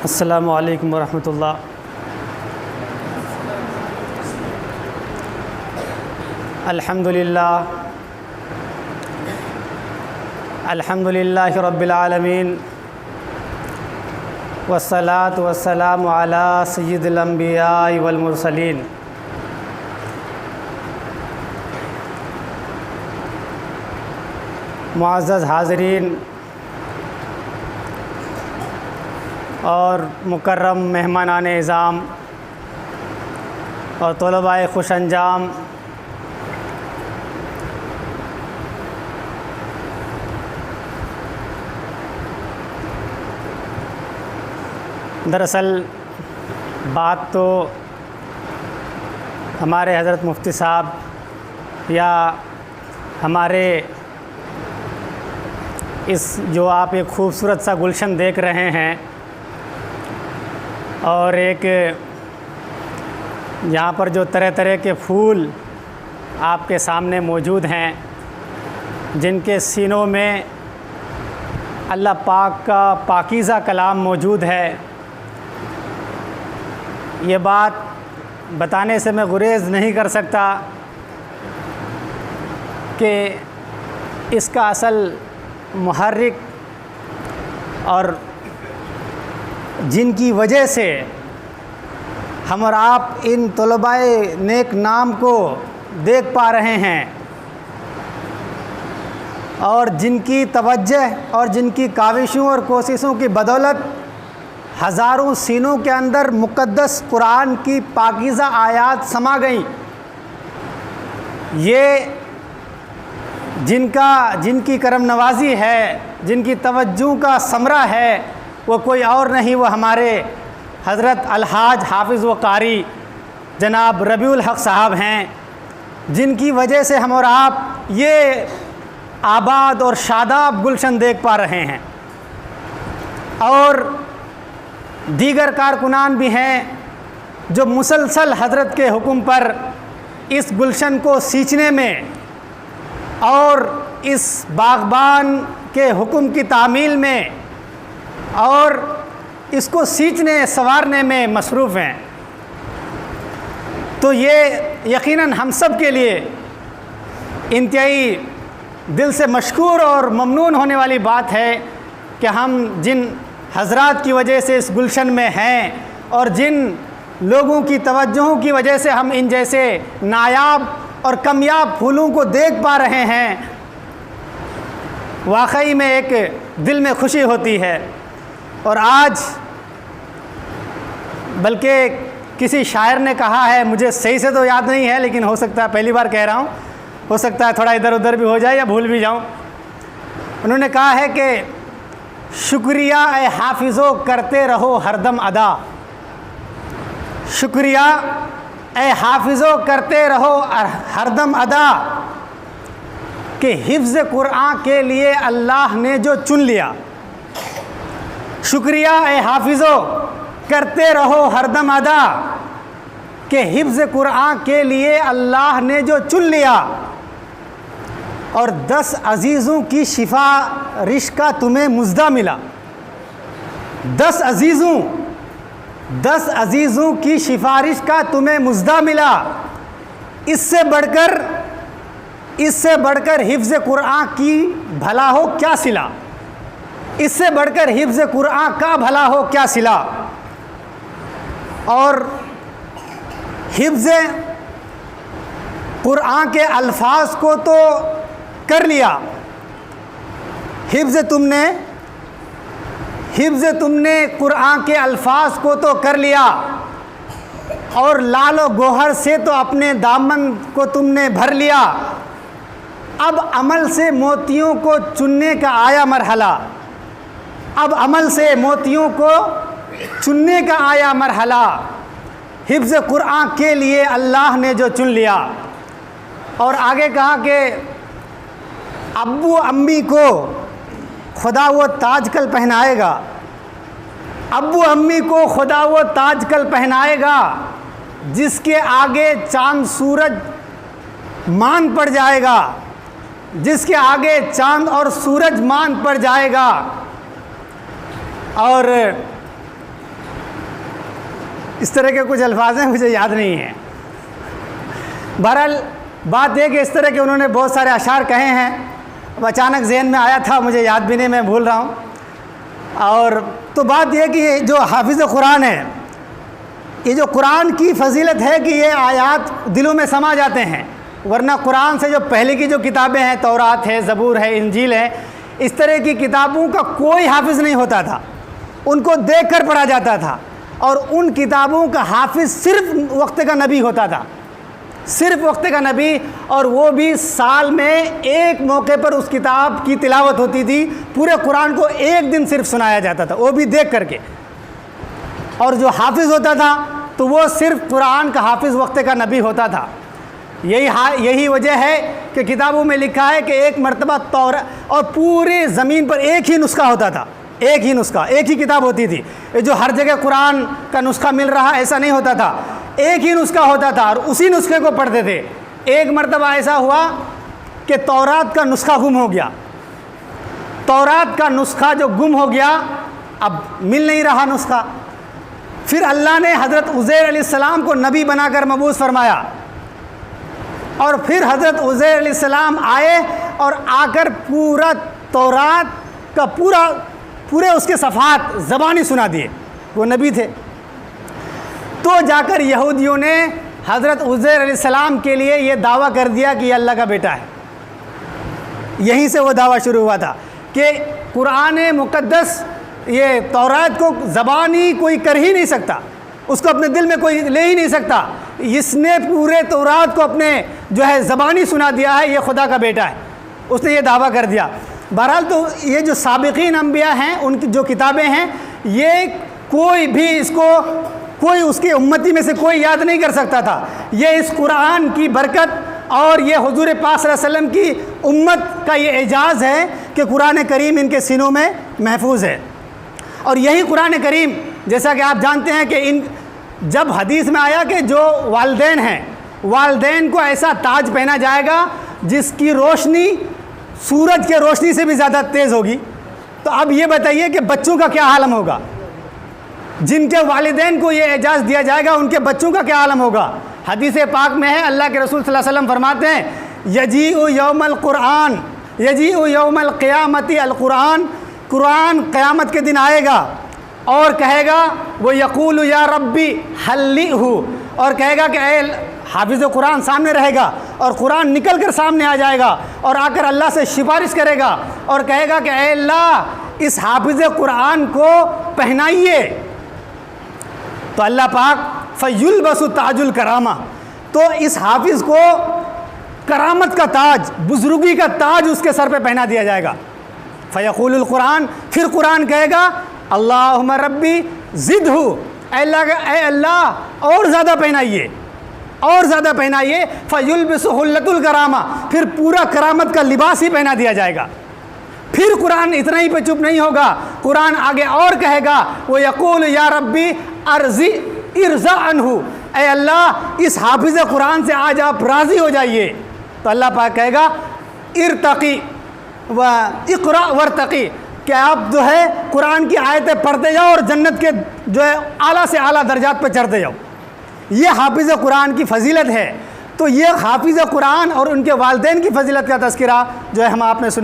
अस्सलामु अलैकुम वरहमतुल्लाह। अल्हम्दुलिल्लाहि रब्बिल आलमीन वस्सलातु वस्सलामु अला सय्यिदिल अंबियाइ वल मुरसलीन। मुअज़्ज़ज़ हाज़रीन और मुकर्रम मेहमानान इज़ाम और तलबाए खुश अंजाम, दरअसल बात तो हमारे हज़रत मुफ्ती साहब या हमारे इस जो आप एक ख़ूबसूरत सा गुलशन देख रहे हैं और एक यहाँ पर जो तरह तरह के फूल आपके सामने मौजूद हैं, जिनके सीनों में अल्लाह पाक का पाकीज़ा कलाम मौजूद है, ये बात बताने से मैं गुरेज़ नहीं कर सकता कि इसका असल मुहर्रिक और जिनकी वजह से हम और आप इन तलबाए नेक नाम को देख पा रहे हैं और जिनकी तवज्जह और जिनकी काविशों और कोशिशों की बदौलत हज़ारों सीनों के अंदर मुक़द्दस कुरान की पाकीज़ा आयात समा गईं, ये जिनकी करम नवाज़ी है, जिनकी तवज्जो का समरा है, वो कोई और नहीं, वो हमारे हज़रत अलहाज हाफिज़ व कारी जनाब रबीउल हक़ साहब हैं, जिनकी वजह से हम और आप ये आबाद और शादाब गुलशन देख पा रहे हैं। और दीगर कारकुनान भी हैं जो मुसलसल हज़रत के हुक्म पर इस गुलशन को सींचने में और इस बाग़बान के हुक्म की तामील में और इसको सींचने संवारने में मसरूफ़ हैं। तो ये यकीनन हम सब के लिए इंतहाई दिल से मशकूर और ममनून होने वाली बात है कि हम जिन हज़रात की वजह से इस गुलशन में हैं और जिन लोगों की तवज्जों की वजह से हम इन जैसे नायाब और कमयाब फूलों को देख पा रहे हैं, वाकई में एक दिल में खुशी होती है। और आज बल्कि किसी शायर ने कहा है, मुझे सही से तो याद नहीं है, लेकिन हो सकता है पहली बार कह रहा हूँ, हो सकता है थोड़ा इधर उधर भी हो जाए या भूल भी जाऊँ। उन्होंने कहा है कि शुक्रिया ए हाफिज़ो करते रहो हरदम अदा, शुक्रिया ए हाफिज़ो करते रहो हरदम अदा, कि हिफ्ज़ कुरान के लिए अल्लाह ने जो चुन लिया। शुक्रिया ए हाफिज़ो करते रहो हरदम अदा, कि हिफ्ज़ कुरान के लिए अल्लाह ने जो चुन लिया। और 10 अजीज़ों की सिफ़ारिश का तुम्हें मुज़्दा मिला। 10 अजीज़ों की सिफ़ारिश का तुम्हें मुज़्दा मिला। इससे बढ़कर हिफ्ज़ कुरान की भला हो क्या सिला, इससे बढ़कर हिफ्ज़ कुरान का भला हो क्या सिला। और हिफ्ज़ कुरान के अल्फाज को तो कर लिया, हिफ्ज़ तुमने कुरान के अल्फाज को तो कर लिया, और लालो गोहर से तो अपने दामन को तुमने भर लिया। अब अमल से मोतियों को चुनने का आया मरहला, अब अमल से मोतियों को चुनने का आया मरहला। हिफ्ज़ कुरान के लिए अल्लाह ने जो चुन लिया। और आगे कहा कि अब्बू अम्मी को खुदा वो ताज कल पहनाएगा, अब्बू अम्मी को खुदा वो ताज कल पहनाएगा, जिसके आगे चांद सूरज मान पड़ जाएगा, जिसके आगे चांद और सूरज मान पड़ जाएगा। और इस तरह के कुछ अल्फाज हैं, मुझे याद नहीं हैं। बहरहाल बात यह कि इस तरह के उन्होंने बहुत सारे अशार कहे हैं। अब अचानक जहन में आया था, मुझे याद भी नहीं, मैं भूल रहा हूँ। और तो बात यह कि ये जो हाफिज़ कुरान है, ये जो कुरान की फजीलत है कि ये आयात दिलों में समा जाते हैं, वरना कुरान से जो पहले की जो किताबें हैं, तौरात है, ज़बूर है, इंजील है, इस तरह की किताबों का कोई हाफिज़ नहीं होता था, उनको देख कर पढ़ा जाता था। और उन किताबों का हाफिज़ सिर्फ वक्त का नबी होता था, सिर्फ वक्त का नबी, और वो भी साल में एक मौके पर उस किताब की तिलावत होती थी। पूरे कुरान को एक दिन सिर्फ सुनाया जाता था, वो भी देख करके। और जो हाफिज़ होता था तो वो सिर्फ कुरान का हाफिज़ वक्त का नबी होता था। यही वजह है कि किताबों में लिखा है कि एक मरतबा तौरात, और पूरी ज़मीन पर एक ही नुस्खा होता था, एक ही नुस्खा, एक ही किताब होती थी। ये जो हर जगह कुरान का नुस्खा मिल रहा, ऐसा नहीं होता था, एक ही नुस्खा होता था और उसी नुस्खे को पढ़ते थे। एक मरतबा ऐसा हुआ कि तौरात का नुस्खा गुम हो गया। तौरात का नुस्खा जो गुम हो गया, अब मिल नहीं रहा नुस्खा। फिर अल्लाह ने हज़रत उज़ैर अलैहिस्सलाम को नबी बनाकर मबूस फरमाया, और फिर हज़रत उज़ैर अलैहिस्सलाम आए और आकर पूरा तौरात का पूरे उसके सफ़ात ज़बानी सुना दिए। वो नबी थे। तो जाकर यहूदियों ने हज़रत उज़ैर अलैहिस्सलाम के लिए ये दावा कर दिया कि ये अल्लाह का बेटा है। यहीं से वो दावा शुरू हुआ था कि कुरान मुक़द्दस, ये तौरात को ज़बानी कोई कर ही नहीं सकता, उसको अपने दिल में कोई ले ही नहीं सकता। इसने पूरे तौरात को अपने जो है ज़बानी सुना दिया है, ये खुदा का बेटा है, उसने ये दावा कर दिया। बहरहाल तो ये जो साबिक़ीन अंबिया हैं, उनकी जो किताबें हैं, ये कोई भी इसको, कोई उसकी उम्मती में से कोई याद नहीं कर सकता था। ये इस कुरान की बरकत और ये हुज़ूर पाक सल्लल्लाहु अलैहि वसल्लम की उम्मत का ये एजाज़ है कि कुरान करीम इनके सीनों में महफूज है। और यही कुरान करीम, जैसा कि आप जानते हैं कि जब हदीस में आया कि जो वालिदैन हैं, वालिदैन को ऐसा ताज पहना जाएगा जिसकी रोशनी सूरज के रोशनी से भी ज़्यादा तेज़ होगी। तो अब ये बताइए कि बच्चों का क्या आलम होगा, जिनके वालिदैन को ये एजाज़ दिया जाएगा, उनके बच्चों का क्या आलम होगा। हदीस पाक में है, अल्लाह के रसूल सल्लल्लाहु अलैहि वसल्लम फरमाते हैं, यजीउ यौमल कुरान, यजीउ यौमल क़ियामति अल कुरान, कुरान क़यामत के दिन आएगा और कहेगा, वो यक़ूलु या रब्बी हल्लिहु, और कहेगा कि ऐ हाफिज़ कुरान सामने रहेगा और कुरान निकल कर सामने आ जाएगा और आकर अल्लाह से सिफारिश करेगा और कहेगा कि ऐ अल्लाह, इस हाफिज़ कुरान को पहनाइए। तो अल्लाह पाक फ़युल्बसु ताजुल करामा, तो इस हाफिज़ को करामत का ताज, बुज़ुर्गी का ताज उसके सर पे पहना दिया जाएगा। फ़यक़ूलुल कुरान, फिर कुरान कहेगा, अल्लाहुम्मा रब्बी ज़िदहु, ऐ अल्लाह और ज़्यादा पहनाइए, और ज़्यादा पहनाइए। फ़युल्बिसु हुल्लतुल करामा, फिर पूरा करामत का लिबास ही पहना दिया जाएगा। फिर कुरान इतना ही पे चुप नहीं होगा, कुरान आगे और कहेगा, वो यक़ूल या रब्बी अर्ज़ी इर्ज़ा अन्हु, ऐ अल्लाह इस हाफिज़ कुरान से आज आप राज़ी हो जाइए। तो अल्लाह पाक कहेगा, इर्तक़ी व इक़रा वर्तक़ी, कि आप जो है कुरान की आयतें पढ़ते जाओ और जन्नत के जो है आला से आला दर्जात पर चढ़ते जाओ। ये हाफिज़ कुरान की फ़जीलत है। तो ये हाफिज़ कुरान और उनके वालिदैन की फ़जीलत का तज़किरा जो है हम आपने सुना।